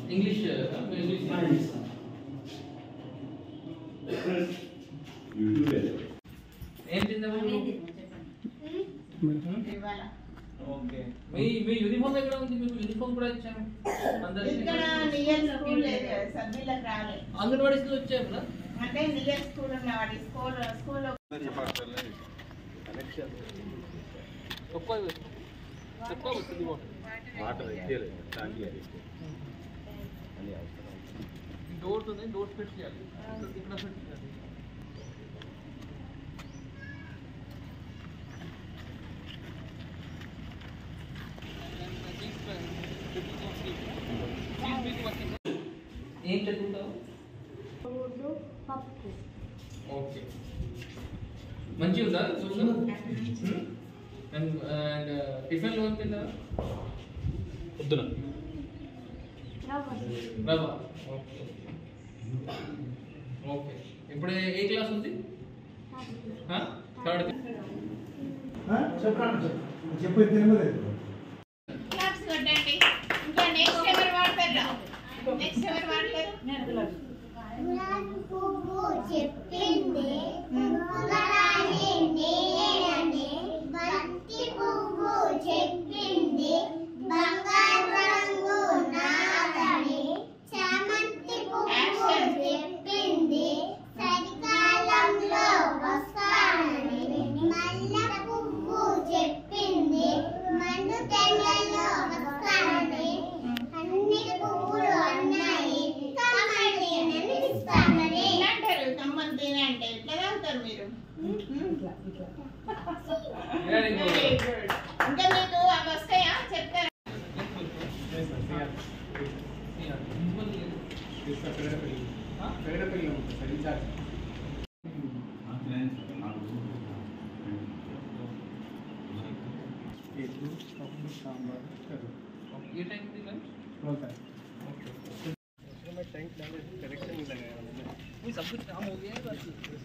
English English ఏం తిందాము ఇవాళ ఓకే మీ యూనిఫామ్ ఎక్కడ ఉంది మీకు యూనిఫామ్ కూడా ఇచ్చాము అందరికి ఇక్కడ నియర్ స్కూల్ లేదు సభ్యులకు రాలే అంగన్వాడీ స్కూల్ వచ్చాము అంటే నియర్ స్కూల్ ఉన్నవాడి స్కూల్లో కనెక్షన్ ఒక్క వస్తుంది వాటర్ ఎక్కేలే టాంకి అది అని అవసరం డోర్స్ ఉన్నాయి డోర్స్ ఫిట్ చేయాలి ఇక్కడ ఫిట్ చేయాలి ఏం చదువుతావు ఓకే మంచిగా ఉందా అండ్ టిఫిన్ లో తిందా పొద్దున రవ్వ ఓకే ఓకే ఇప్పుడు ఏ క్లాస్ ఉంది థర్డ్ చెప్పండి చెప్పు తెలియదు క్లాస్ కొట్టండి ఇంకా నెక్స్ట్ ఎవరు వాడతారు నెక్స్ట్ ఎవరు వాడతారు గులాబీ పువ్వు చెప్పింది గులాబీ నేనే బంతి పువ్వు చెప్పింది బంగారు రంగు నాదని చామంతి పువ్వు చెప్పింది చలికాలంలో వస్తానని మల్లె పువ్వు చెప్పింది మండు తెల్లలో వస్తానని అన్ని పువ్వులు అన్నాయి కమ్మటి అనిపిస్తానని అంటారు కమ్మటి అంటే ఎట్లా తాగుతారు మీరు ఇంకా మీకు అవి వస్తాయా చెప్తారా ये टाइम दी लंच होता है ओके मैं टैंक डाले करेक्शन नहीं लगाया मैंने सब कुछ काम हो गया है बस